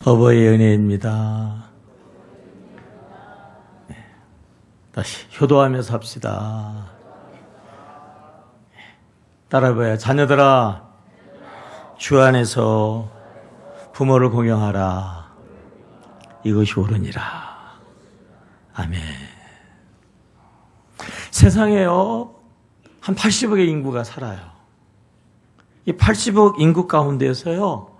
어버이의 은혜입니다. 다시 효도하며 삽시다. 따라해봐요. 자녀들아, 주 안에서 부모를 공경하라. 이것이 옳으니라. 아멘. 세상에요, 한 80억의 인구가 살아요. 이 80억 인구 가운데서요,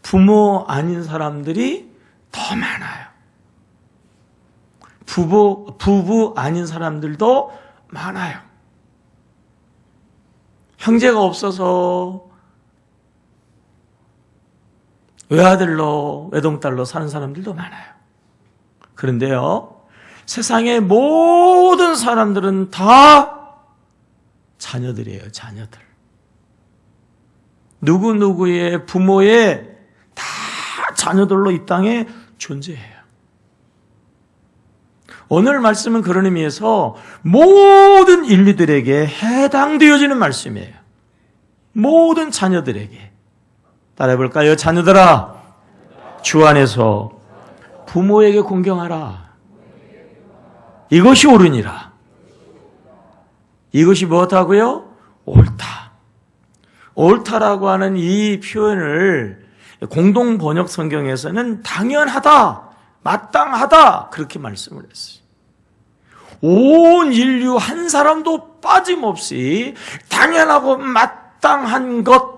부모 아닌 사람들이 더 많아요. 부부 아닌 사람들도 많아요. 형제가 없어서 외아들로, 외동딸로 사는 사람들도 많아요. 그런데요, 세상의 모든 사람들은 다 자녀들이에요, 자녀들. 누구누구의 부모의 다 자녀들로 이 땅에 존재해요. 오늘 말씀은 그런 의미에서 모든 인류들에게 해당되어지는 말씀이에요. 모든 자녀들에게. 따라해볼까요? 자녀들아, 주 안에서 부모에게 공경하라. 이것이 옳으니라. 이것이 무엇하고요? 옳다. 옳다라고 하는 이 표현을 공동 번역 성경에서는 당연하다, 마땅하다 그렇게 말씀을 했어요. 온 인류 한 사람도 빠짐없이 당연하고 마땅한 것,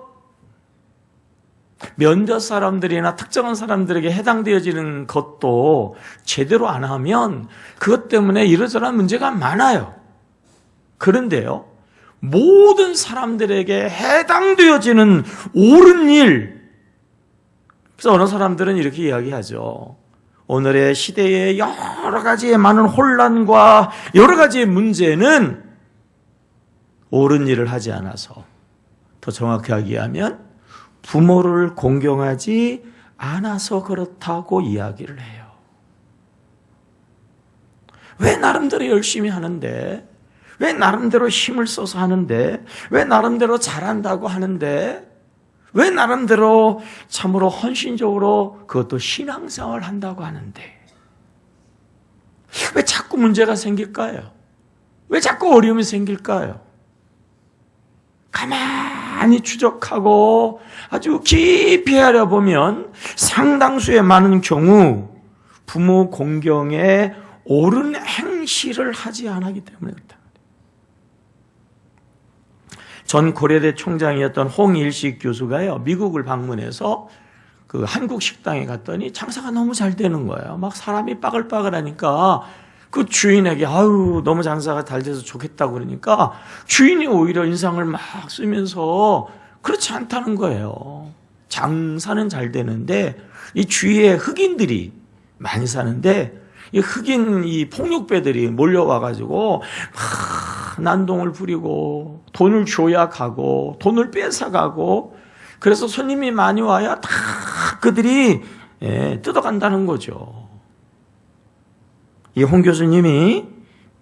면접 사람들이나 특정한 사람들에게 해당되어지는 것도 제대로 안 하면 그것 때문에 이러저러한 문제가 많아요. 그런데요, 모든 사람들에게 해당되어지는 옳은 일. 그래서 어느 사람들은 이렇게 이야기하죠. 오늘의 시대의 여러 가지의 많은 혼란과 여러 가지의 문제는 옳은 일을 하지 않아서, 더 정확하게 하면 부모를 공경하지 않아서 그렇다고 이야기를 해요. 왜 나름대로 열심히 하는데, 왜 나름대로 힘을 써서 하는데, 왜 나름대로 잘한다고 하는데, 왜 나름대로 참으로 헌신적으로 그것도 신앙생활을 한다고 하는데 왜 자꾸 문제가 생길까요? 왜 자꾸 어려움이 생길까요? 가만히 추적하고 아주 깊이 알아보면 상당수의 많은 경우 부모 공경에 옳은 행실을 하지 않았기 때문에 그렇다. 전 고려대 총장이었던 홍일식 교수가요, 미국을 방문해서 그 한국 식당에 갔더니 장사가 너무 잘 되는 거예요. 막 사람이 빠글빠글하니까 그 주인에게 아유 너무 장사가 잘 돼서 좋겠다고 그러니까 주인이 오히려 인상을 막 쓰면서 그렇지 않다는 거예요. 장사는 잘 되는데 이 주위에 흑인들이 많이 사는데 이 흑인 이 폭력배들이 몰려와가지고 막 난동을 부리고 돈을 줘야 가고 돈을 뺏어가고 그래서 손님이 많이 와야 다 그들이 뜯어간다는 거죠. 이 홍 교수님이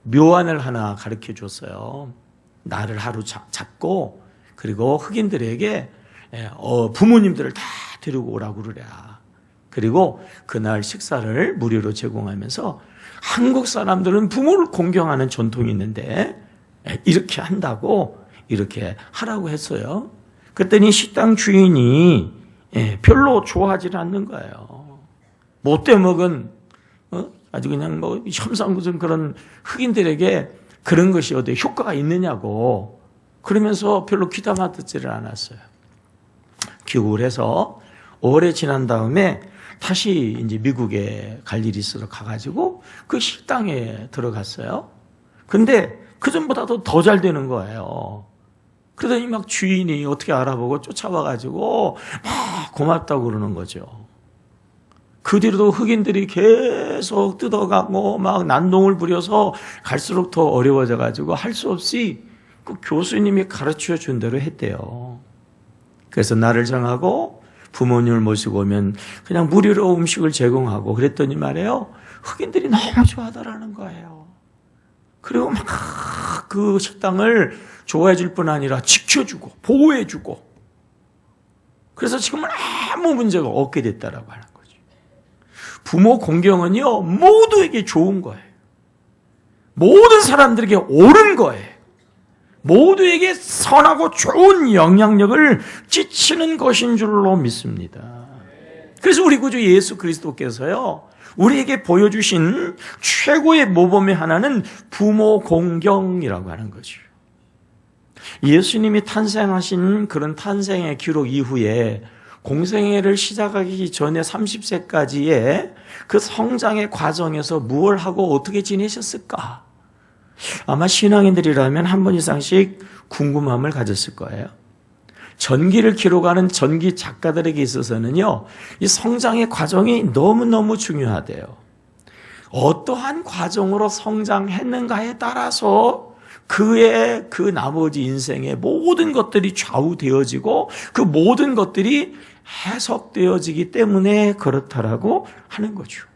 묘안을 하나 가르쳐 줬어요. 날을 하루 잡고 그리고 흑인들에게 부모님들을 다 데리고 오라고 그러랴. 그리고 그날 식사를 무료로 제공하면서 한국 사람들은 부모를 공경하는 전통이 있는데 이렇게 한다고 이렇게 하라고 했어요. 그랬더니 식당 주인이 별로 좋아하지 않는 거예요. 못돼 먹은 아주 그냥 뭐 혐상궂은 그런 흑인들에게 그런 것이 어디 효과가 있느냐고 그러면서 별로 귀담아 듣지를 않았어요. 귀국을 해서 오래 지난 다음에 다시 이제 미국에 갈 일이 있어서 가가지고 그 식당에 들어갔어요. 근데 그전보다도 더 잘 되는 거예요. 그러더니 막 주인이 어떻게 알아보고 쫓아와가지고 막 고맙다고 그러는 거죠. 그 뒤로도 흑인들이 계속 뜯어가고 막 난동을 부려서 갈수록 더 어려워져가지고 할 수 없이 그 교수님이 가르쳐 준 대로 했대요. 그래서 날을 정하고 부모님을 모시고 오면 그냥 무료로 음식을 제공하고 그랬더니 말이에요. 흑인들이 너무 좋아하더라는 거예요. 그리고 막 그 식당을 좋아해 줄 뿐 아니라 지켜주고 보호해 주고 그래서 지금은 아무 문제가 없게 됐다라고 하는 거죠. 부모 공경은요, 모두에게 좋은 거예요. 모든 사람들에게 옳은 거예요. 모두에게 선하고 좋은 영향력을 끼치는 것인 줄로 믿습니다. 그래서 우리 구주 예수 그리스도께서요, 우리에게 보여주신 최고의 모범의 하나는 부모 공경이라고 하는 거죠. 예수님이 탄생하신 그런 탄생의 기록 이후에 공생애를 시작하기 전에 30세까지의 그 성장의 과정에서 무엇을 하고 어떻게 지내셨을까? 아마 신앙인들이라면 한 번 이상씩 궁금함을 가졌을 거예요. 전기를 기록하는 전기 작가들에게 있어서는요, 이 성장의 과정이 너무너무 중요하대요. 어떠한 과정으로 성장했는가에 따라서 그의 그 나머지 인생의 모든 것들이 좌우되어지고 그 모든 것들이 해석되어지기 때문에 그렇다라고 하는 거죠.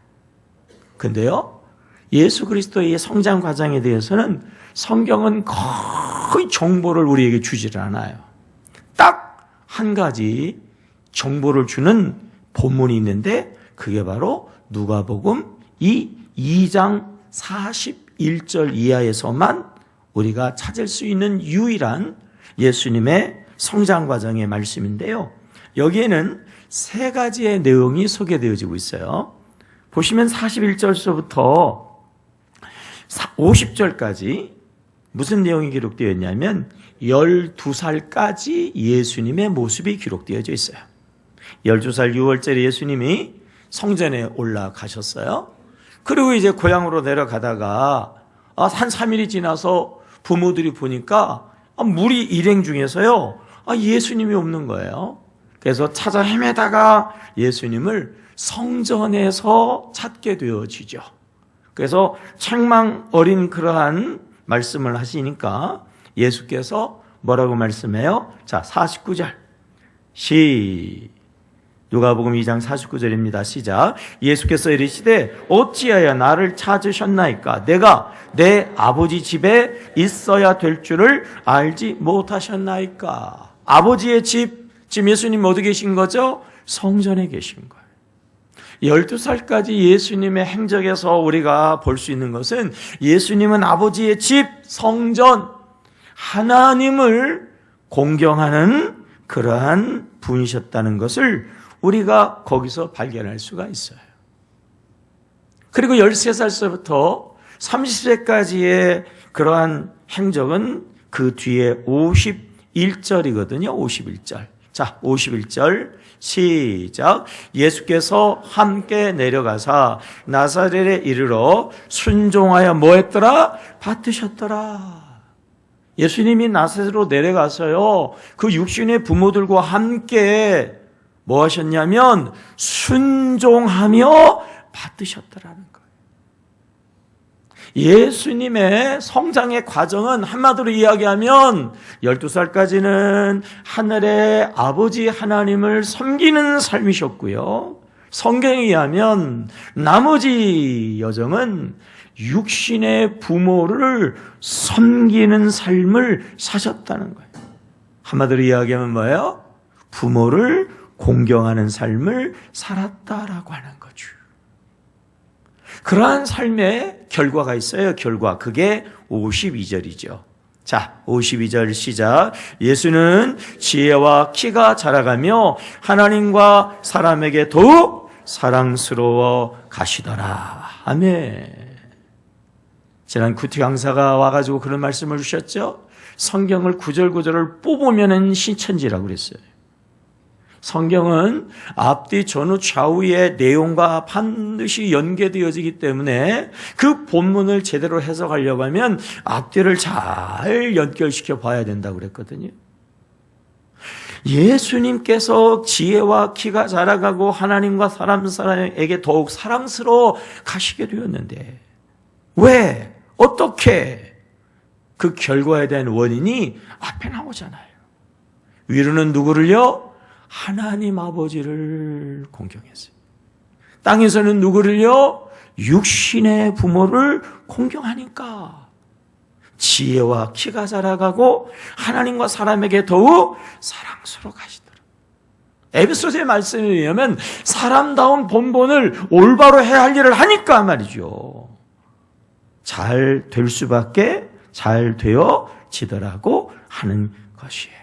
근데요, 예수 그리스도의 성장 과정에 대해서는 성경은 거의 정보를 우리에게 주질 않아요. 딱 한 가지 정보를 주는 본문이 있는데 그게 바로 누가복음 2장 41절 이하에서만 우리가 찾을 수 있는 유일한 예수님의 성장 과정의 말씀인데요. 여기에는 세 가지의 내용이 소개되어지고 있어요. 보시면 41절서부터 50절까지 무슨 내용이 기록되어 있냐면 12살까지 예수님의 모습이 기록되어져 있어요. 12살 6월절에 예수님이 성전에 올라가셨어요. 그리고 이제 고향으로 내려가다가 한 3일이 지나서 부모들이 보니까 물이 일행 중에서요, 예수님이 없는 거예요. 그래서 찾아 헤매다가 예수님을 성전에서 찾게 되어지죠. 그래서 책망 어린 그러한 말씀을 하시니까 예수께서 뭐라고 말씀해요? 자, 49절. 누가복음 2장 49절입니다. 시작. 예수께서 이르시되 어찌하여 나를 찾으셨나이까? 내가 내 아버지 집에 있어야 될 줄을 알지 못하셨나이까? 아버지의 집, 지금 예수님 어디 계신 거죠? 성전에 계신 거예요. 12살까지 예수님의 행적에서 우리가 볼 수 있는 것은 예수님은 아버지의 집, 성전, 하나님을 공경하는 그러한 분이셨다는 것을 우리가 거기서 발견할 수가 있어요. 그리고 13살서부터 30세까지의 그러한 행적은 그 뒤에 51절이거든요. 51절. 자, 51절 시작. 예수께서 함께 내려가사 나사렛에 이르러 순종하여 뭐 했더라? 받으셨더라. 예수님이 나사렛으로 내려가서요, 그 육신의 부모들과 함께 뭐 하셨냐면 순종하며 받으셨더라는 거예요. 예수님의 성장의 과정은 한마디로 이야기하면 12살까지는 하늘의 아버지 하나님을 섬기는 삶이셨고요. 성경에 의하면 나머지 여정은 육신의 부모를 섬기는 삶을 사셨다는 거예요. 한마디로 이야기하면 뭐예요? 부모를 공경하는 삶을 살았다라고 하는 거죠. 그러한 삶의 결과가 있어요. 결과. 그게 52절이죠. 자, 52절 시작. 예수는 지혜와 키가 자라가며 하나님과 사람에게 더욱 사랑스러워 가시더라. 아멘. 지난 구티 강사가 와가지고 그런 말씀을 주셨죠. 성경을 구절구절을 뽑으면 신천지라고 그랬어요. 성경은 앞뒤 전후 좌우의 내용과 반드시 연계되어지기 때문에 그 본문을 제대로 해석하려고 하면 앞뒤를 잘 연결시켜 봐야 된다고 그랬거든요. 예수님께서 지혜와 키가 자라가고 하나님과 사람에게 더욱 사랑스러워 가시게 되었는데 왜? 어떻게? 그 결과에 대한 원인이 앞에 나오잖아요. 위로는 누구를요? 하나님 아버지를 공경했어요. 땅에서는 누구를요? 육신의 부모를 공경하니까 지혜와 키가 자라가고 하나님과 사람에게 더욱 사랑스러워 가시더라. 에베소서의 말씀에 의하면 사람다운 본분을 올바로 해야 할 일을 하니까 말이죠. 잘 될 수밖에 잘 되어지더라고 하는 것이에요.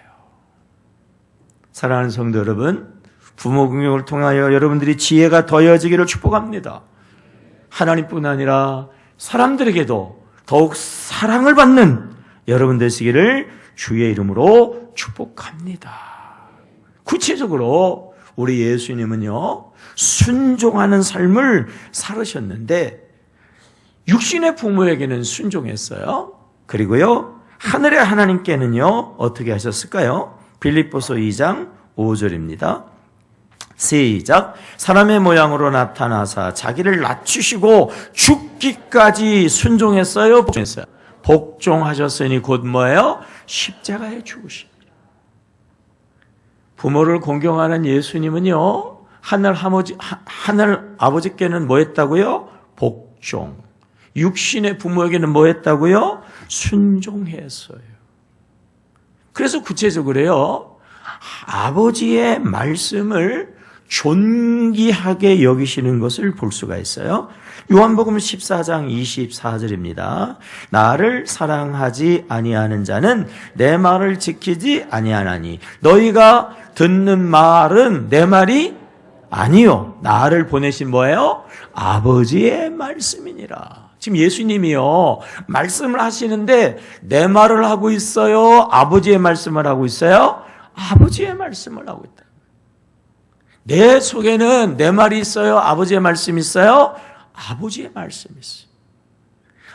사랑하는 성도 여러분, 부모 공경을 통하여 여러분들이 지혜가 더해지기를 축복합니다. 하나님뿐 아니라 사람들에게도 더욱 사랑을 받는 여러분 되시기를 주의 이름으로 축복합니다. 구체적으로 우리 예수님은요, 순종하는 삶을 살으셨는데 육신의 부모에게는 순종했어요. 그리고요, 하늘의 하나님께는요, 어떻게 하셨을까요? 빌립보서 2장 5절입니다. 시작. 사람의 모양으로 나타나사 자기를 낮추시고 죽기까지 순종했어요? 복종했어요? 복종하셨으니 곧 뭐예요? 십자가에 죽으십니다. 부모를 공경하는 예수님은요, 하늘 아버지께는 뭐 했다고요? 복종. 육신의 부모에게는 뭐 했다고요? 순종했어요. 그래서 구체적으로요, 아버지의 말씀을 존귀하게 여기시는 것을 볼 수가 있어요. 요한복음 14장 24절입니다. 나를 사랑하지 아니하는 자는 내 말을 지키지 아니하나니 너희가 듣는 말은 내 말이 아니요 나를 보내신 뭐예요? 아버지의 말씀이니라. 지금 예수님이요, 말씀을 하시는데 내 말을 하고 있어요? 아버지의 말씀을 하고 있어요? 아버지의 말씀을 하고 있다. 내 속에는 내 말이 있어요? 아버지의 말씀이 있어요? 아버지의 말씀이 있어요.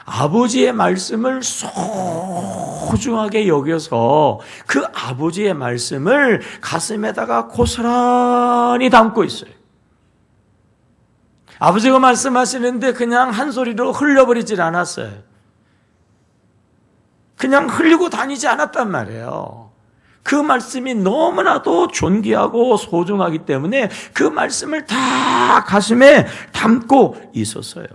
아버지의 말씀을 소중하게 여겨서 그 아버지의 말씀을 가슴에다가 고스란히 담고 있어요. 아버지가 말씀하시는데 그냥 한 소리로 흘려버리질 않았어요. 그냥 흘리고 다니지 않았단 말이에요. 그 말씀이 너무나도 존귀하고 소중하기 때문에 그 말씀을 다 가슴에 담고 있었어요.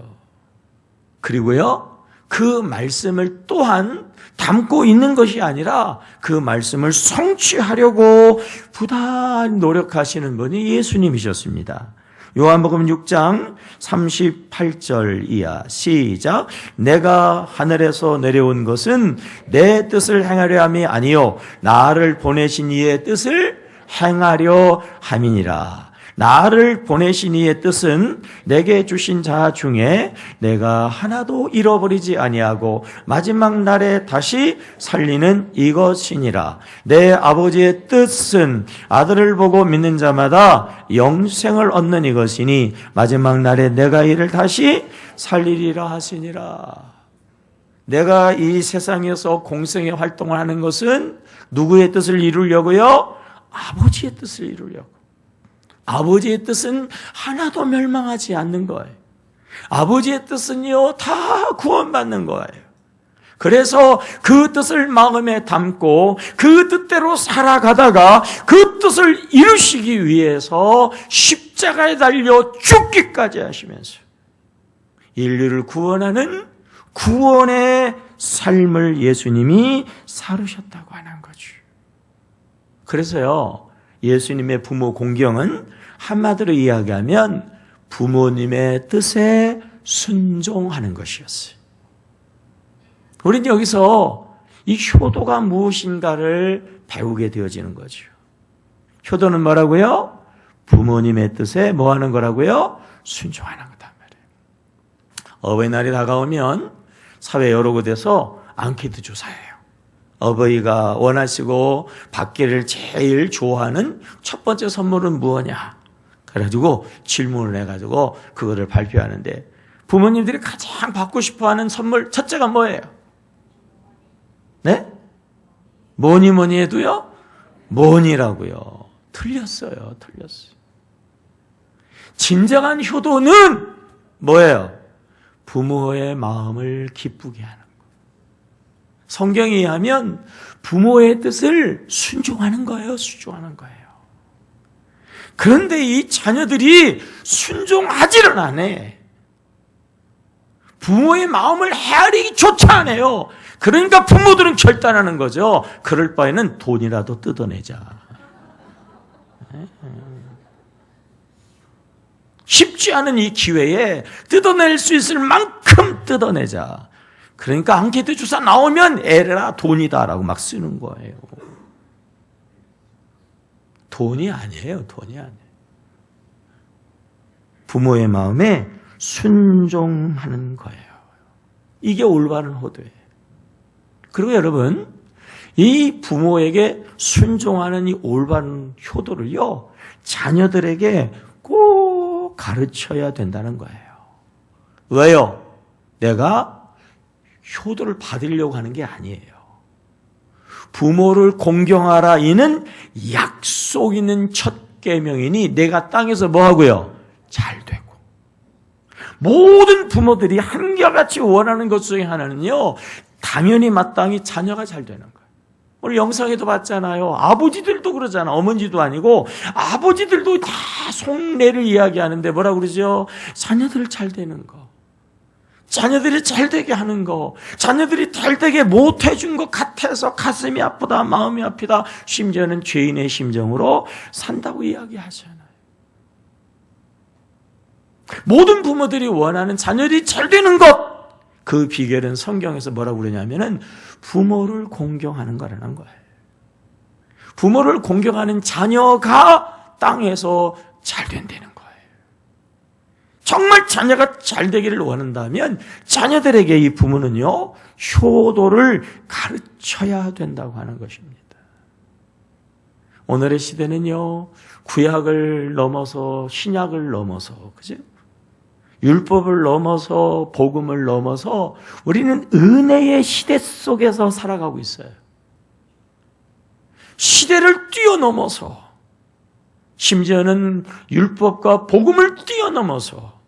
그리고요, 그 말씀을 또한 담고 있는 것이 아니라 그 말씀을 성취하려고 부단히 노력하시는 분이 예수님이셨습니다. 요한복음 6장 38절 이하 시작. 내가 하늘에서 내려온 것은 내 뜻을 행하려 함이 아니요 나를 보내신 이의 뜻을 행하려 함이니라. 나를 보내신 이의 뜻은 내게 주신 자 중에 내가 하나도 잃어버리지 아니하고 마지막 날에 다시 살리는 이것이니라. 내 아버지의 뜻은 아들을 보고 믿는 자마다 영생을 얻는 이것이니 마지막 날에 내가 이를 다시 살리리라 하시니라. 내가 이 세상에서 공생의 활동을 하는 것은 누구의 뜻을 이루려고요? 아버지의 뜻을 이루려고. 아버지의 뜻은 하나도 멸망하지 않는 거예요. 아버지의 뜻은요, 다 구원받는 거예요. 그래서 그 뜻을 마음에 담고 그 뜻대로 살아가다가 그 뜻을 이루시기 위해서 십자가에 달려 죽기까지 하시면서 인류를 구원하는 구원의 삶을 예수님이 살으셨다고 하는 거죠. 그래서요, 예수님의 부모 공경은 한마디로 이야기하면 부모님의 뜻에 순종하는 것이었어요. 우리는 여기서 이 효도가 무엇인가를 배우게 되어지는 거죠. 효도는 뭐라고요? 부모님의 뜻에 뭐 하는 거라고요? 순종하는 거단 말이에요. 어버이날이 다가오면 사회 여러 곳에서 앙케이트 조사해요. 어버이가 원하시고 받기를 제일 좋아하는 첫 번째 선물은 무엇이냐? 그래가지고 질문을 해가지고 그거를 발표하는데 부모님들이 가장 받고 싶어하는 선물 첫째가 뭐예요? 네? 뭐니 해도요? 뭐니라고요. 틀렸어요. 진정한 효도는 뭐예요? 부모의 마음을 기쁘게 하는 거예요. 성경에 의하면 부모의 뜻을 순종하는 거예요. 그런데 이 자녀들이 순종하지를 않아. 부모의 마음을 헤아리기조차 안 해요. 그러니까 부모들은 결단하는 거죠. 그럴 바에는 돈이라도 뜯어내자. 쉽지 않은 이 기회에 뜯어낼 수 있을 만큼 뜯어내자. 그러니까 앙케이트 주사 나오면 에레라 돈이다라고 막 쓰는 거예요. 돈이 아니에요. 돈이 아니에요. 부모의 마음에 순종하는 거예요. 이게 올바른 호도예요. 그리고 여러분, 이 부모에게 순종하는 이 올바른 효도를요, 자녀들에게 꼭 가르쳐야 된다는 거예요. 왜요? 내가 효도를 받으려고 하는 게 아니에요. 부모를 공경하라 이는 약속 있는 첫 계명이니 내가 땅에서 뭐 하고요? 잘 되고. 모든 부모들이 한결같이 원하는 것 중에 하나는요, 당연히 마땅히 자녀가 잘 되는 거예요. 오늘 영상에도 봤잖아요. 아버지들도 그러잖아. 어머니도 아니고 아버지들도 다 속내를 이야기하는데 뭐라고 그러죠? 자녀들 잘 되는 거, 자녀들이 잘 되게 하는 거, 자녀들이 잘 되게 못해준 것 같아서 가슴이 아프다, 마음이 아프다, 심지어는 죄인의 심정으로 산다고 이야기하잖아요. 모든 부모들이 원하는 자녀들이 잘 되는 것, 그 비결은 성경에서 뭐라고 그러냐면은 부모를 공경하는 거라는 거예요. 부모를 공경하는 자녀가 땅에서 잘 된다는 거예요. 정말 자녀가 잘 되기를 원한다면 자녀들에게 이 부모는요, 효도를 가르쳐야 된다고 하는 것입니다. 오늘의 시대는요, 구약을 넘어서 신약을 넘어서, 그죠? 율법을 넘어서 복음을 넘어서 우리는 은혜의 시대 속에서 살아가고 있어요. 시대를 뛰어넘어서, 심지어는 율법과 복음을 뛰어넘어서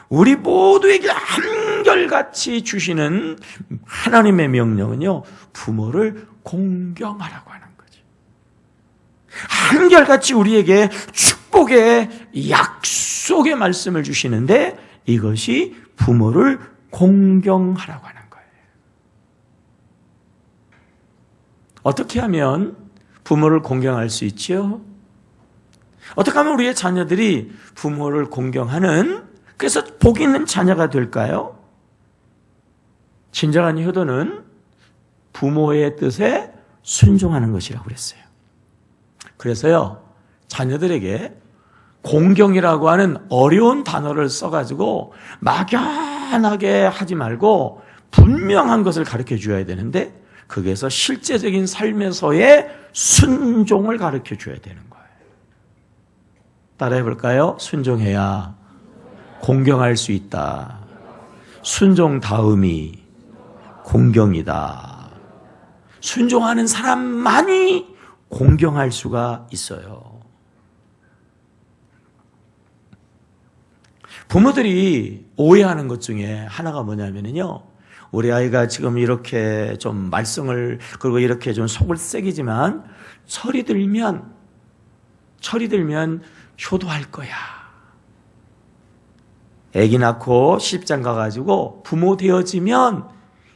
우리 모두에게 한결같이 주시는 하나님의 명령은요, 부모를 공경하라고 하는 거죠. 한결같이 우리에게 축복의 약속의 말씀을 주시는데 이것이 부모를 공경하라고 하는 거예요. 어떻게 하면 부모를 공경할 수 있지요? 어떻게 하면 우리의 자녀들이 부모를 공경하는, 그래서 복 있는 자녀가 될까요? 진정한 효도는 부모의 뜻에 순종하는 것이라고 그랬어요. 그래서요, 자녀들에게 공경이라고 하는 어려운 단어를 써가지고 막연하게 하지 말고 분명한 것을 가르쳐 줘야 되는데, 거기에서 실제적인 삶에서의 순종을 가르쳐 줘야 되는 거예요. 따라해 볼까요? 순종해야 공경할 수 있다. 순종 다음이 공경이다. 순종하는 사람만이 공경할 수가 있어요. 부모들이 오해하는 것 중에 하나가 뭐냐면요, 우리 아이가 지금 이렇게 좀 말썽을, 그리고 이렇게 좀 속을 새기지만 철이 들면 효도할 거야. 아기 낳고 시집장 가가지고 부모 되어지면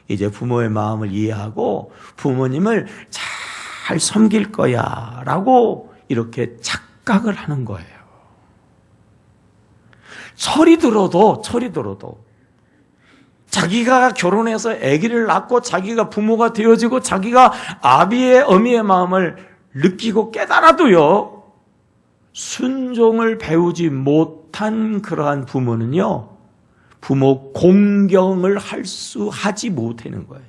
이제 부모의 마음을 이해하고 부모님을 잘 섬길 거야 라고 이렇게 착각을 하는 거예요. 철이 들어도 자기가 결혼해서 아기를 낳고 자기가 부모가 되어지고 자기가 아비의 어미의 마음을 느끼고 깨달아도요, 순종을 배우지 못한 그러한 부모는요, 부모 공경을 하지 못하는 거예요.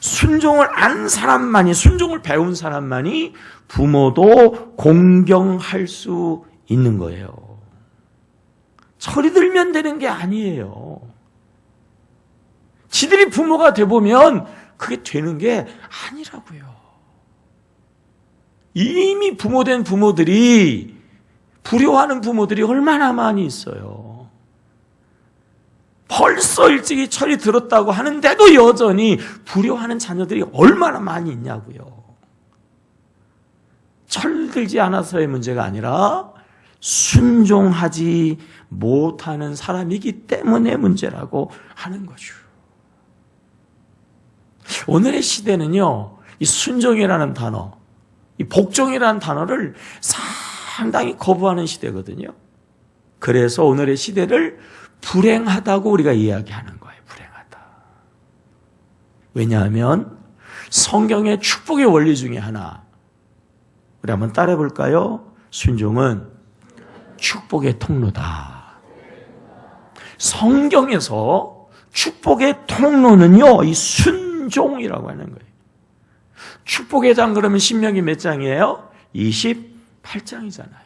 순종을 안 사람만이, 순종을 배운 사람만이 부모도 공경할 수 있는 거예요. 철이 들면 되는 게 아니에요. 지들이 부모가 돼보면 그게 되는 게 아니라고요. 이미 부모된 부모들이, 불효하는 부모들이 얼마나 많이 있어요. 벌써 일찍이 철이 들었다고 하는데도 여전히 불효하는 자녀들이 얼마나 많이 있냐고요. 철들지 않아서의 문제가 아니라 순종하지 못하는 사람이기 때문에 문제라고 하는 거죠. 오늘의 시대는요, 이 순종이라는 단어, 이 복종이라는 단어를 상당히 거부하는 시대거든요. 그래서 오늘의 시대를 불행하다고 우리가 이야기하는 거예요. 불행하다. 왜냐하면 성경의 축복의 원리 중에 하나, 우리 한번 따라해 볼까요? 순종은 축복의 통로다. 성경에서 축복의 통로는요, 이 순종이라고 하는 거예요. 축복의 장 그러면 신명기 몇 장이에요? 28장이잖아요.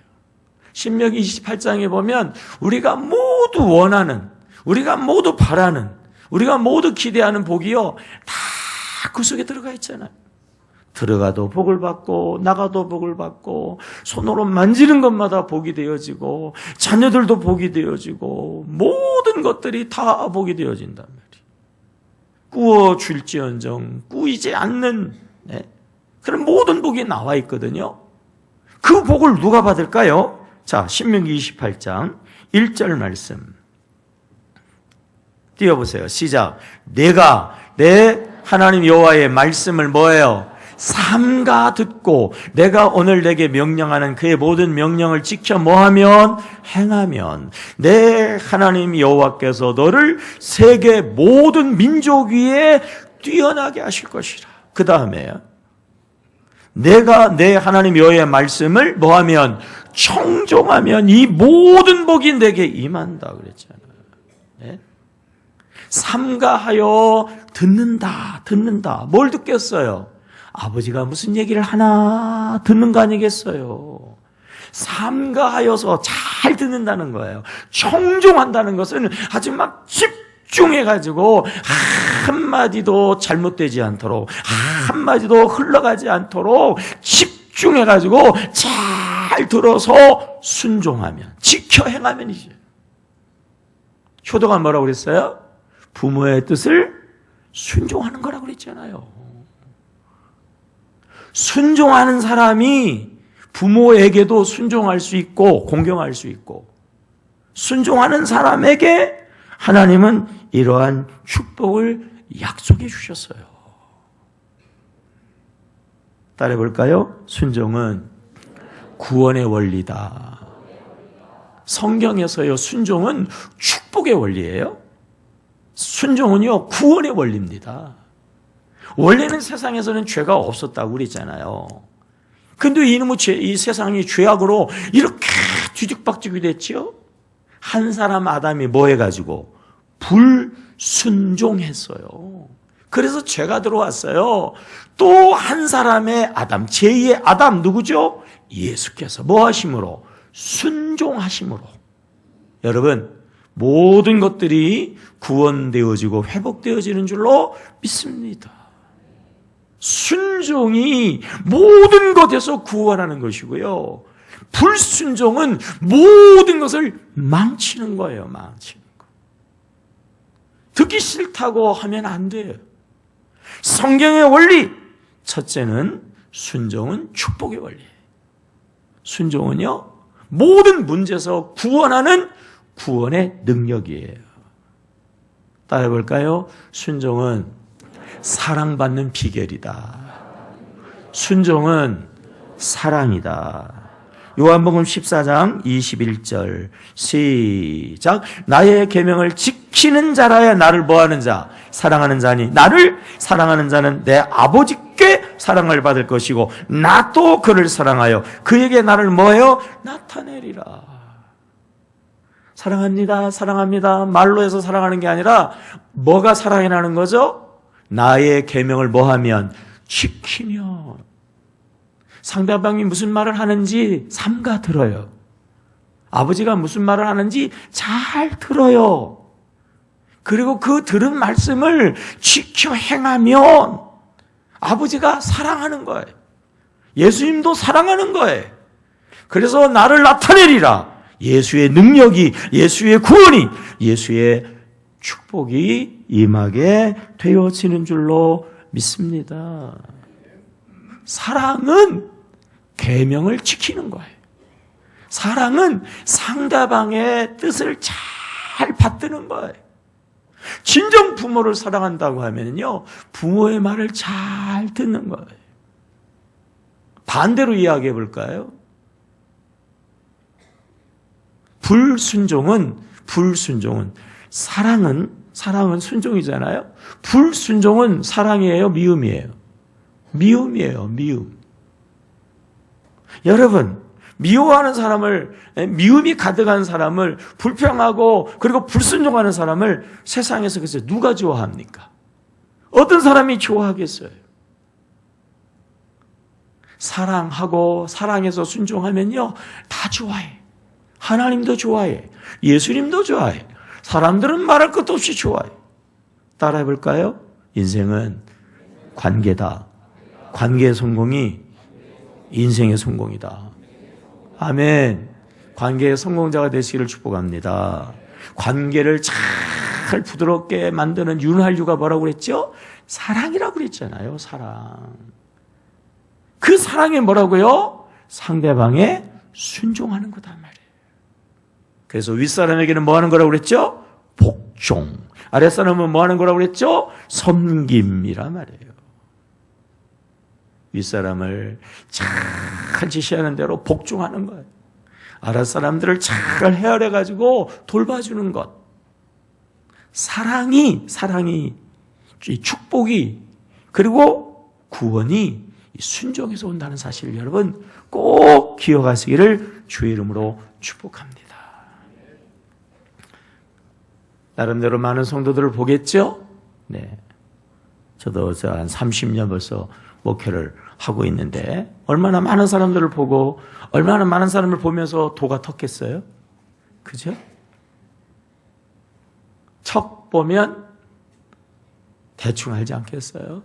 신명기 28장에 보면 우리가 모두 원하는, 우리가 모두 바라는, 우리가 모두 기대하는 복이요, 다 그 속에 들어가 있잖아요. 들어가도 복을 받고 나가도 복을 받고 손으로 만지는 것마다 복이 되어지고 자녀들도 복이 되어지고 모든 것들이 다 복이 되어진단 말이에요. 꾸어줄지언정 꾸이지 않는 그런 모든 복이 나와 있거든요. 그 복을 누가 받을까요? 자, 신명기 28장 1절 말씀 띄워보세요. 시작. 내가 내 하나님 여호와의 말씀을 뭐예요? 삼가 듣고 내가 오늘 내게 명령하는 그의 모든 명령을 지켜 뭐하면? 행하면 내 하나님 여호와께서 너를 세계 모든 민족 위에 뛰어나게 하실 것이라. 그 다음에 내가 내 하나님 여호와의 말씀을 뭐하면? 청종하면 이 모든 복이 내게 임한다 그랬잖아요. 네? 삼가하여 듣는다. 뭘 듣겠어요? 아버지가 무슨 얘기를 하나 듣는 거 아니겠어요? 삼가하여서 잘 듣는다는 거예요. 청종한다는 것은 아주 막 집중해가지고 한마디도 잘못되지 않도록, 한마디도 흘러가지 않도록 집중해가지고 잘 들어서 순종하면, 지켜 행하면이죠. 효도가 뭐라고 그랬어요? 부모의 뜻을 순종하는 거라고 그랬잖아요. 순종하는 사람이 부모에게도 순종할 수 있고 공경할 수 있고, 순종하는 사람에게 하나님은 이러한 축복을 약속해 주셨어요. 따라해 볼까요? 순종은 구원의 원리다. 성경에서요, 순종은 축복의 원리예요. 순종은요, 구원의 원리입니다. 원래는 세상에서는 죄가 없었다고 그랬잖아요. 근데 이 세상이 죄악으로 이렇게 뒤죽박죽이 됐지요? 한 사람 아담이 뭐 해가지고? 불순종했어요. 그래서 죄가 들어왔어요. 또 한 사람의 아담, 제2의 아담 누구죠? 예수께서 뭐 하심으로? 순종하심으로. 여러분, 모든 것들이 구원되어지고 회복되어지는 줄로 믿습니다. 순종이 모든 것에서 구원하는 것이고요. 불순종은 모든 것을 망치는 거예요. 망치는 거. 듣기 싫다고 하면 안 돼요. 성경의 원리, 첫째는 순종은 축복의 원리예요. 순종은요, 모든 문제에서 구원하는 구원의 능력이에요. 따라해 볼까요? 순종은 사랑받는 비결이다. 순종은 사랑이다. 요한복음 14장 21절 시작. 나의 계명을 지키는 자라야 나를 뭐하는 자? 사랑하는 자니 나를 사랑하는 자는 내 아버지께 사랑을 받을 것이고 나도 그를 사랑하여 그에게 나를 뭐해요? 나타내리라. 사랑합니다. 사랑합니다. 말로 해서 사랑하는 게 아니라 뭐가 사랑이라는 거죠? 나의 계명을 뭐하면? 지키면. 상대방이 무슨 말을 하는지 삼가 들어요. 아버지가 무슨 말을 하는지 잘 들어요. 그리고 그 들은 말씀을 지켜 행하면 아버지가 사랑하는 거예요. 예수님도 사랑하는 거예요. 그래서 나를 나타내리라. 예수의 능력이, 예수의 구원이, 예수의 축복이 임하게 되어지는 줄로 믿습니다. 사랑은 계명을 지키는 거예요. 사랑은 상대방의 뜻을 잘 받드는 거예요. 진정 부모를 사랑한다고 하면요, 부모의 말을 잘 듣는 거예요. 반대로 이야기해 볼까요? 불순종은 사랑은 순종이잖아요. 불순종은 사랑이에요, 미움이에요? 미움이에요, 미움. 여러분, 미워하는 사람을, 미움이 가득한 사람을, 불평하고 그리고 불순종하는 사람을 세상에서 그래서 누가 좋아합니까? 어떤 사람이 좋아하겠어요? 사랑하고 사랑해서 순종하면요, 다 좋아해. 하나님도 좋아해. 예수님도 좋아해. 사람들은 말할 것도 없이 좋아해. 따라해 볼까요? 인생은 관계다. 관계의 성공이 인생의 성공이다. 아멘. 관계의 성공자가 되시기를 축복합니다. 관계를 잘 부드럽게 만드는 윤활유가 뭐라고 그랬죠? 사랑이라고 그랬잖아요. 사랑. 그 사랑이 뭐라고요? 상대방에 순종하는 거단 말이에요. 그래서 윗사람에게는 뭐 하는 거라고 그랬죠? 복종. 아랫사람은 뭐 하는 거라고 그랬죠? 섬김이란 말이에요. 윗사람을 잘 지시하는 대로 복종하는 거예요. 아랫사람들을 잘 헤아려가지고 돌봐주는 것. 사랑이, 축복이, 그리고 구원이 순종에서 온다는 사실을 여러분 꼭 기억하시기를 주의 이름으로 축복합니다. 나름대로 많은 성도들을 보겠죠? 네. 저도 한 30년 벌써 목회를 하고 있는데 얼마나 많은 사람들을 보고 얼마나 많은 사람을 보면서 도가 텄겠어요? 그죠? 척 보면 대충 알지 않겠어요?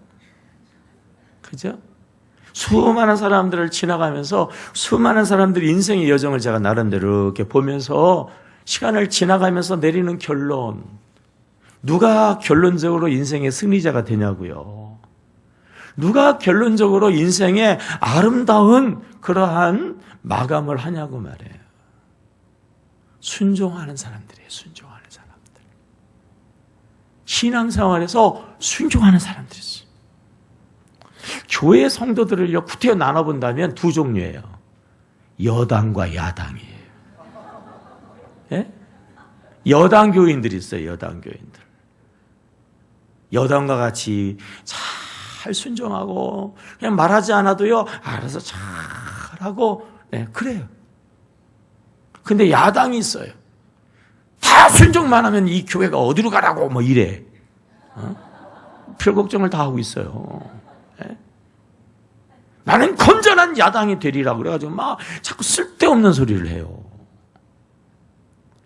그죠? 수많은 사람들을 지나가면서 수많은 사람들의 인생의 여정을 제가 나름대로 이렇게 보면서 시간을 지나가면서 내리는 결론, 누가 결론적으로 인생의 승리자가 되냐고요. 누가 결론적으로 인생의 아름다운 그러한 마감을 하냐고 말해요. 순종하는 사람들이에요. 순종하는 사람들. 신앙생활에서 순종하는 사람들이 있어요. 교회 성도들을요, 구태여 나눠본다면 두 종류예요. 여당과 야당이에요. 예? 여당 교인들이 있어요. 여당 교인들. 여당과 같이 잘 순종하고 그냥 말하지 않아도요, 알아서 잘하고, 네, 그래요. 근데 야당이 있어요. 다 순종만 하면 이 교회가 어디로 가라고 뭐 이래. 별 걱정을 다 하고 있어요. 네? 나는 건전한 야당이 되리라고 그래가지고 막 자꾸 쓸데없는 소리를 해요.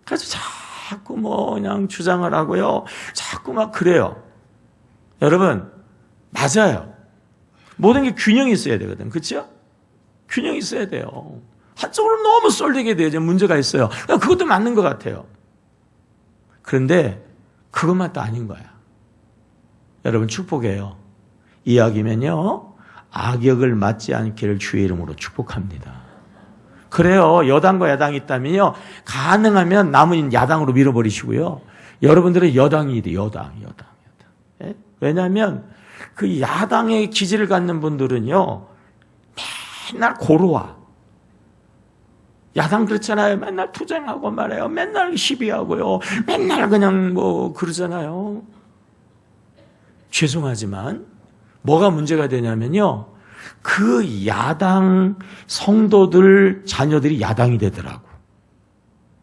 그래서 자꾸 뭐 그냥 주장을 하고요. 자꾸 막 그래요. 여러분, 맞아요. 모든 게 균형이 있어야 되거든. 그렇죠? 균형이 있어야 돼요. 한쪽으로 너무 쏠리게 돼요. 문제가 있어요. 그것도 맞는 것 같아요. 그런데 그것만 또 아닌 거야. 여러분, 축복해요. 이야기면요, 악역을 맞지 않기를 주의 이름으로 축복합니다. 그래요. 여당과 야당이 있다면요, 가능하면 남은 야당으로 밀어버리시고요. 여러분들은 여당이 돼. 여당. 예? 왜냐하면 그 야당의 기질을 갖는 분들은요, 맨날 고루와. 야당 그렇잖아요. 맨날 투쟁하고 말해요. 맨날 시비하고요. 맨날 그냥 뭐 그러잖아요. 죄송하지만 뭐가 문제가 되냐면요, 그 야당 성도들 자녀들이 야당이 되더라고.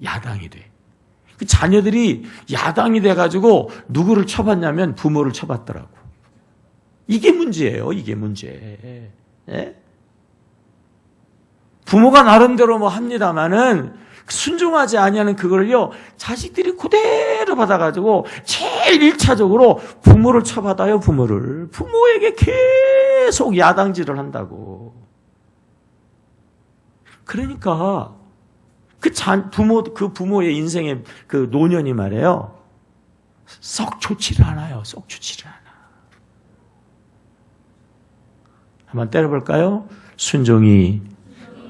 야당이 돼. 그 자녀들이 야당이 돼가지고 누구를 쳐봤냐면 부모를 쳐봤더라고. 이게 문제예요. 이게 문제. 예? 부모가 나름대로 뭐 합니다마는 순종하지 아니하는 그걸요, 자식들이 그대로 받아가지고 제일 1차적으로 부모를 쳐받아요. 부모에게 계속 야당질을 한다고. 그러니까 그 부모의 인생의 그 노년이 말이에요, 썩 좋지를 않아요. 썩 좋지를 않아. 한번 때려볼까요? 순종이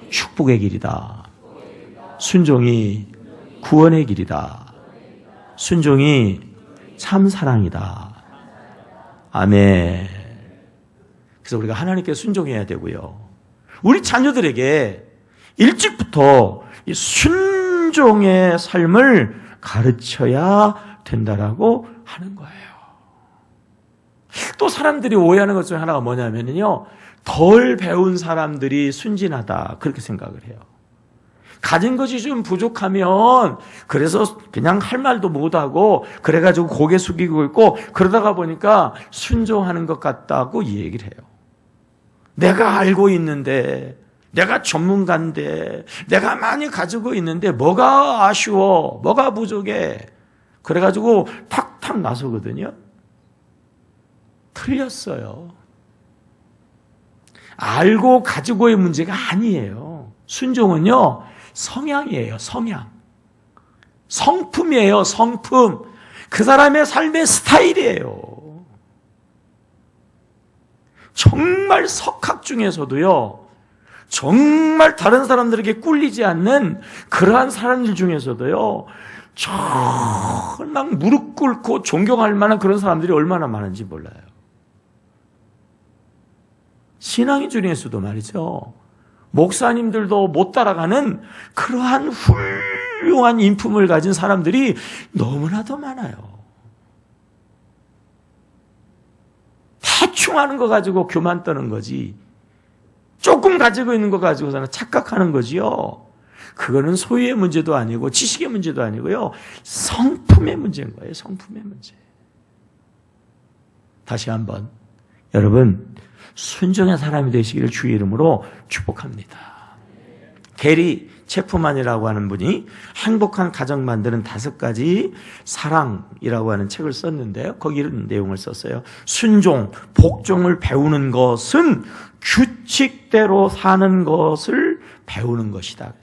축복의 길이다. 순종이 구원의 길이다. 순종이 참 사랑이다. 아멘. 그래서 우리가 하나님께 순종해야 되고요. 우리 자녀들에게 일찍부터 이 순종의 삶을 가르쳐야 된다라고 하는 거예요. 또 사람들이 오해하는 것 중에 하나가 뭐냐면요, 덜 배운 사람들이 순진하다 그렇게 생각을 해요. 가진 것이 좀 부족하면 그래서 그냥 할 말도 못하고 그래가지고 고개 숙이고 있고 그러다가 보니까 순종하는 것 같다고 이 얘기를 해요. 내가 알고 있는데, 내가 전문가인데, 내가 많이 가지고 있는데 뭐가 아쉬워, 뭐가 부족해, 그래가지고 탁탁 나서거든요. 틀렸어요. 알고 가지고의 문제가 아니에요. 순종은요, 성향이에요. 성향. 성품이에요. 성품. 그 사람의 삶의 스타일이에요. 정말 석학 중에서도요, 정말 다른 사람들에게 꿀리지 않는 그러한 사람들 중에서도요, 정말 무릎 꿇고 존경할 만한 그런 사람들이 얼마나 많은지 몰라요. 신앙인 중에서도 말이죠, 목사님들도 못 따라가는 그러한 훌륭한 인품을 가진 사람들이 너무나도 많아요. 대충 하는 거 가지고 교만 떠는 거지, 조금 가지고 있는 거 가지고서는 착각하는 거지요. 그거는 소유의 문제도 아니고 지식의 문제도 아니고요, 성품의 문제인 거예요. 성품의 문제. 다시 한번 여러분, 순종의 사람이 되시기를 주의 이름으로 축복합니다. 게리 체프만이라고 하는 분이 행복한 가정 만드는 5가지 사랑이라고 하는 책을 썼는데요, 거기 이런 내용을 썼어요. 순종, 복종을 배우는 것은 규칙대로 사는 것을 배우는 것이다.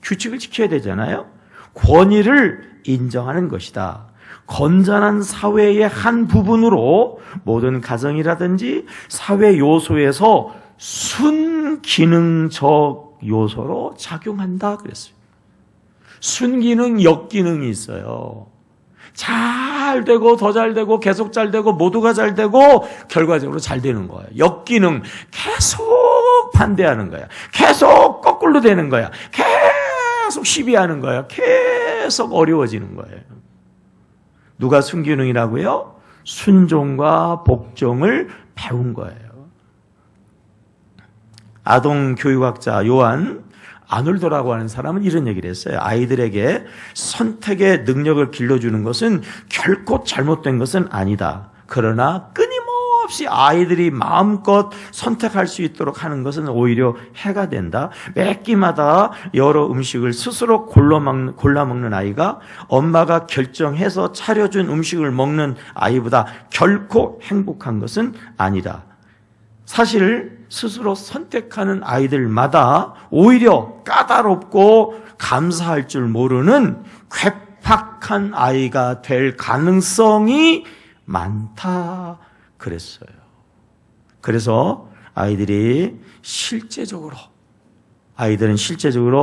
규칙을 지켜야 되잖아요. 권위를 인정하는 것이다. 건전한 사회의 한 부분으로 모든 가정이라든지 사회 요소에서 순기능적 요소로 작용한다 그랬어요. 순기능, 역기능이 있어요. 잘 되고 더 잘 되고 계속 잘 되고 모두가 잘 되고 결과적으로 잘 되는 거예요. 역기능, 계속 반대하는 거야. 계속 거꾸로 되는 거야. 계속 시비하는 거야. 계속 어려워지는 거예요. 누가 순기능이라고요? 순종과 복종을 배운 거예요. 아동교육학자 요한 아놀드라고 하는 사람은 이런 얘기를 했어요. 아이들에게 선택의 능력을 길러주는 것은 결코 잘못된 것은 아니다. 그러나 끊임없이 아이들이 마음껏 선택할 수 있도록 하는 것은 오히려 해가 된다. 매 끼마다 여러 음식을 스스로 골라 먹는 아이가 엄마가 결정해서 차려준 음식을 먹는 아이보다 결코 행복한 것은 아니다. 사실 스스로 선택하는 아이들마다 오히려 까다롭고 감사할 줄 모르는 괴팍한 아이가 될 가능성이 많다 그랬어요. 그래서 아이들은 실제적으로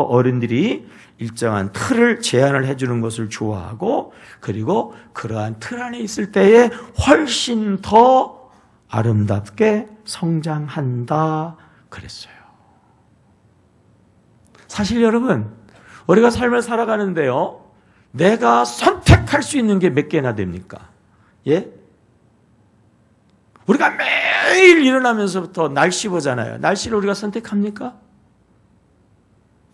어른들이 일정한 틀을 제안을 해주는 것을 좋아하고, 그리고 그러한 틀 안에 있을 때에 훨씬 더 아름답게 성장한다 그랬어요. 사실 여러분, 우리가 삶을 살아가는데요, 내가 선택할 수 있는 게 몇 개나 됩니까? 예? 우리가 매일 일어나면서부터 날씨 보잖아요. 날씨를 우리가 선택합니까?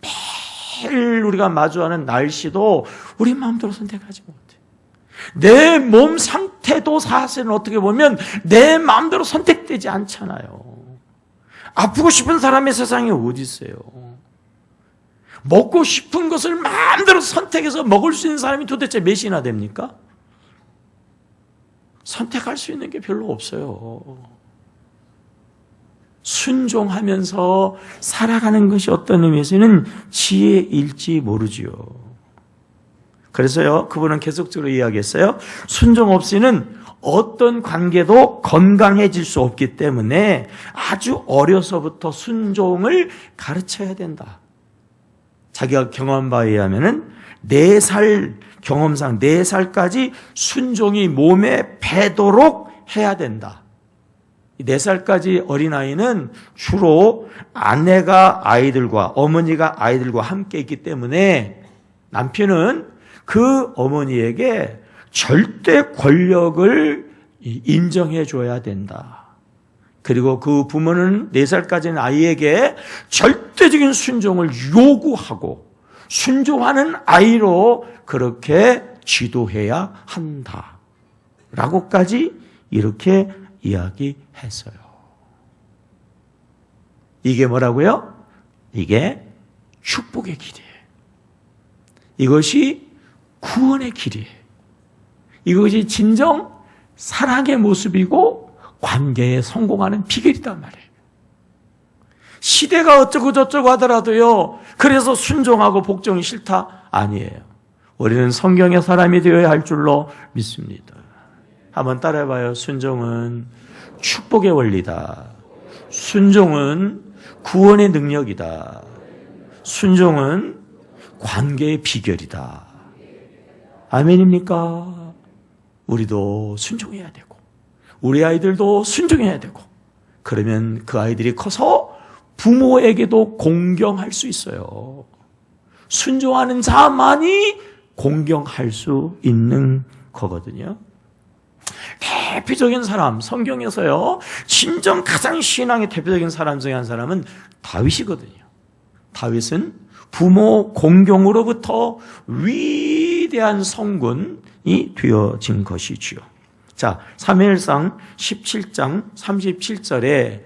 매일 우리가 마주하는 날씨도 우리 마음대로 선택하지 못해. 내 몸 상태도 사실은 어떻게 보면 내 마음대로 선택되지 않잖아요. 아프고 싶은 사람의 세상에 어디 있어요? 먹고 싶은 것을 마음대로 선택해서 먹을 수 있는 사람이 도대체 몇이나 됩니까? 선택할 수 있는 게 별로 없어요. 순종하면서 살아가는 것이 어떤 의미에서는 지혜일지 모르지요. 그래서요, 그분은 계속적으로 이야기했어요. 순종 없이는 어떤 관계도 건강해질 수 없기 때문에 아주 어려서부터 순종을 가르쳐야 된다. 자기가 경험한 바에 의하면은 4살 경험상 4살까지 순종이 몸에 배도록 해야 된다. 4살까지 어린아이는 주로 아내가 아이들과 어머니가 아이들과 함께 있기 때문에 남편은 그 어머니에게 절대 권력을 인정해 줘야 된다. 그리고 그 부모는 4살까지는 아이에게 절대적인 순종을 요구하고 순종하는 아이로 그렇게 지도해야 한다. 라고까지 이렇게 이야기했어요. 이게 뭐라고요? 이게 축복의 길이에요. 이것이 구원의 길이에요. 이것이 진정 사랑의 모습이고 관계에 성공하는 비결이단 말이에요. 시대가 어쩌고 저쩌고 하더라도요, 그래서 순종하고 복종이 싫다? 아니에요. 우리는 성경의 사람이 되어야 할 줄로 믿습니다. 한번 따라해봐요. 순종은 축복의 원리다. 순종은 구원의 능력이다. 순종은 관계의 비결이다. 아멘입니까? 우리도 순종해야 되고 우리 아이들도 순종해야 되고, 그러면 그 아이들이 커서 부모에게도 공경할 수 있어요. 순종하는 자만이 공경할 수 있는 거거든요. 대표적인 사람, 성경에서요, 진정 가장 신앙의 대표적인 사람 중에 한 사람은 다윗이거든요. 다윗은 부모 공경으로부터 위대한 성군이 되어진 것이지요. 자, 사무엘상 17장 37절에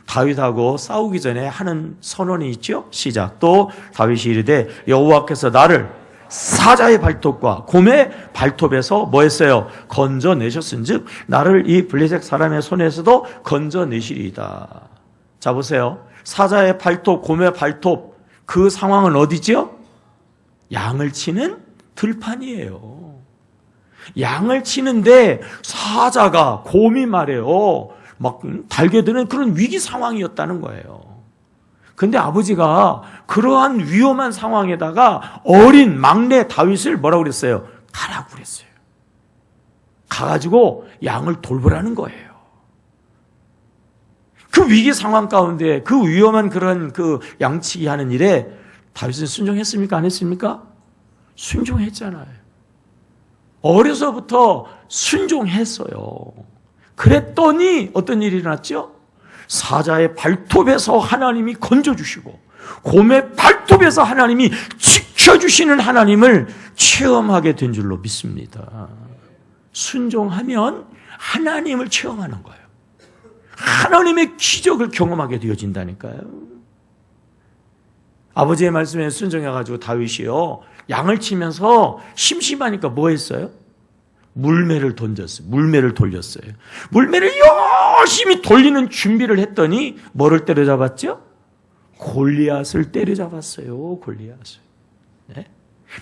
다윗하고 싸우기 전에 하는 선언이 있죠. 시작. 또 다윗이 이르되 여호와께서 나를 사자의 발톱과 곰의 발톱에서 뭐 했어요? 건져내셨은즉 나를 이 블레셋 사람의 손에서도 건져내시리이다. 자, 보세요. 사자의 발톱, 곰의 발톱, 그 상황은 어디죠? 양을 치는 들판이에요. 양을 치는데 사자가, 곰이 말이에요, 막 달겨드는 그런 위기 상황이었다는 거예요. 근데 아버지가 그러한 위험한 상황에다가 어린 막내 다윗을 뭐라고 그랬어요? 가라고 그랬어요. 가가지고 양을 돌보라는 거예요. 그 위기 상황 가운데 그 위험한 그런 그 양치기 하는 일에 다윗은 순종했습니까? 안 했습니까? 순종했잖아요. 어려서부터 순종했어요. 그랬더니 어떤 일이 일어났죠? 사자의 발톱에서 하나님이 건져주시고 곰의 발톱에서 하나님이 지켜주시는 하나님을 체험하게 된 줄로 믿습니다. 순종하면 하나님을 체험하는 거예요. 하나님의 기적을 경험하게 되어진다니까요. 아버지의 말씀에 순종해가지고 다윗이요, 양을 치면서 심심하니까 뭐 했어요? 물매를 던졌어요. 물매를 돌렸어요. 물매를 열심히 돌리는 준비를 했더니 뭐를 때려잡았죠? 골리앗을 때려잡았어요. 골리앗을. 네?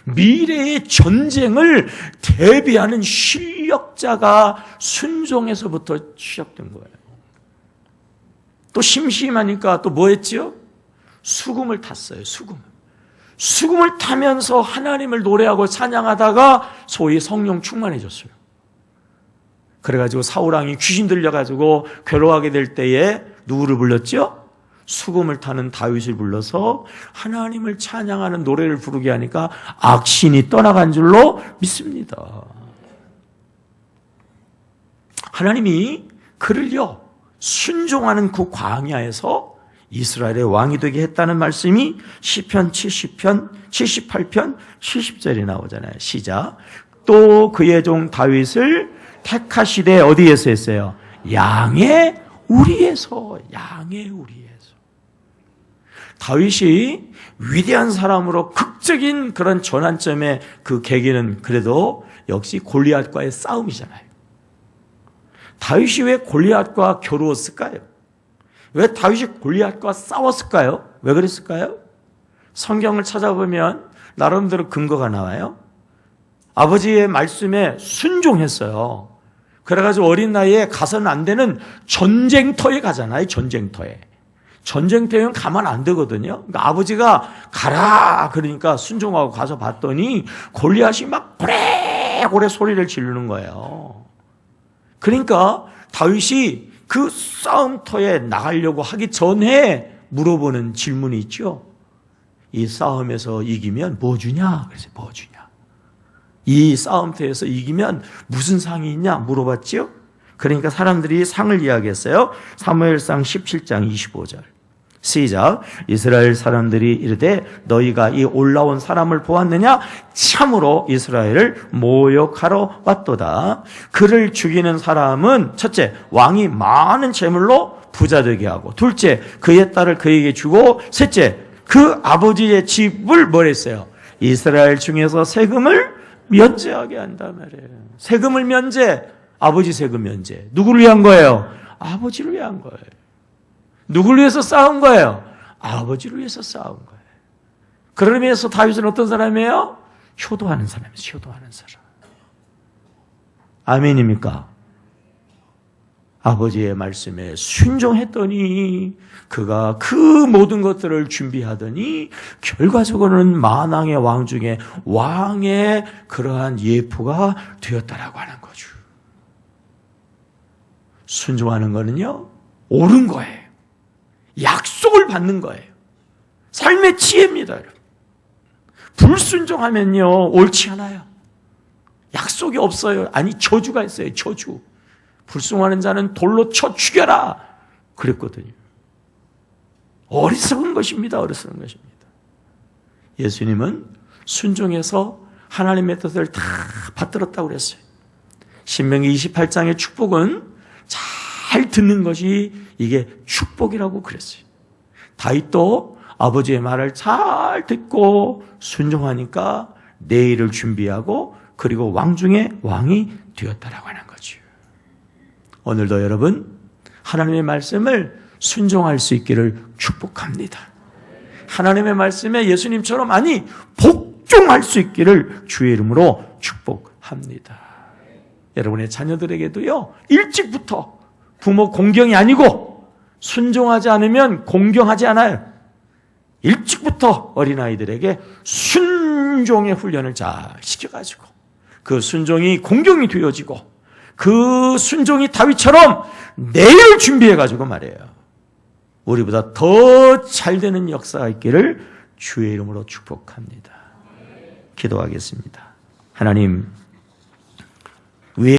미래의 전쟁을 대비하는 실력자가 순종에서부터 시작된 거예요. 또 심심하니까 또 뭐 했죠? 수금을 탔어요. 수금을 타면서 하나님을 노래하고 찬양하다가 소위 성령 충만해졌어요. 그래가지고 사울왕이 귀신 들려가지고 괴로워하게 될 때에 누구를 불렀죠? 수금을 타는 다윗을 불러서 하나님을 찬양하는 노래를 부르게 하니까 악신이 떠나간 줄로 믿습니다. 하나님이 그를요, 순종하는 그 광야에서 이스라엘의 왕이 되게 했다는 말씀이 시편 70편, 78편, 70절에 나오잖아요. 시작. 또 그의 종 다윗을 택하시되 어디에서 했어요? 양의 우리에서. 다윗이 위대한 사람으로 극적인 그런 전환점의 그 계기는 그래도 역시 골리앗과의 싸움이잖아요. 다윗이 왜 골리앗과 겨루었을까요? 왜 다윗이 골리앗과 싸웠을까요? 왜 그랬을까요? 성경을 찾아보면 나름대로 근거가 나와요. 아버지의 말씀에 순종했어요. 그래가지고 어린 나이에 가서는 안 되는 전쟁터에 가잖아요. 전쟁터에는 가면 안 되거든요. 그러니까 아버지가 가라 그러니까 순종하고 가서 봤더니 골리앗이 막 고래고래 소리를 지르는 거예요. 그러니까 다윗이 그 싸움터에 나가려고 하기 전에 물어보는 질문이 있죠. 이 싸움에서 이기면 뭐 주냐? 그래서 뭐 주냐? 이 싸움터에서 이기면 무슨 상이 있냐? 물어봤지요? 그러니까 사람들이 상을 이야기했어요. 사무엘상 17장 25절. 시작. 이스라엘 사람들이 이르되 너희가 이 올라온 사람을 보았느냐? 참으로 이스라엘을 모욕하러 왔도다. 그를 죽이는 사람은 첫째, 왕이 많은 재물로 부자 되게 하고, 둘째, 그의 딸을 그에게 주고, 셋째, 그 아버지의 집을 뭘 했어요? 이스라엘 중에서 세금을 면제하게 한단 말이에요. 세금을 면제, 아버지 세금 면제. 누구를 위한 거예요? 아버지를 위한 거예요. 누구를 위해서 싸운 거예요? 아버지를 위해서 싸운 거예요. 그런 의미에서 다윗은 어떤 사람이에요? 효도하는 사람이에요. 효도하는 사람. 아멘입니까? 아버지의 말씀에 순종했더니 그가 그 모든 것들을 준비하더니 결과적으로는 만왕의 왕 중에 왕의 그러한 예표가 되었다라고 하는 거죠. 순종하는 거는요, 옳은 거예요. 약속을 받는 거예요. 삶의 지혜입니다, 여러분. 불순종하면요, 옳지 않아요. 약속이 없어요. 아니, 저주가 있어요, 저주. 불순종하는 자는 돌로 쳐 죽여라. 그랬거든요. 어리석은 것입니다, 어리석은 것입니다. 예수님은 순종해서 하나님의 뜻을 다 받들었다고 그랬어요. 신명기 28장의 축복은 잘 듣는 것이 이게 축복이라고 그랬어요. 다윗도 아버지의 말을 잘 듣고 순종하니까 내일을 준비하고 그리고 왕 중에 왕이 되었다라고 하는 거죠. 오늘도 여러분 하나님의 말씀을 순종할 수 있기를 축복합니다. 하나님의 말씀에 예수님처럼 복종할 수 있기를 주의 이름으로 축복합니다. 여러분의 자녀들에게도요, 일찍부터 부모 공경이 아니고 순종하지 않으면 공경하지 않아요. 일찍부터 어린아이들에게 순종의 훈련을 잘 시켜가지고 그 순종이 공경이 되어지고 그 순종이 다윗처럼 내일을 준비해가지고 말이에요. 우리보다 더 잘되는 역사가 있기를 주의 이름으로 축복합니다. 기도하겠습니다. 하나님,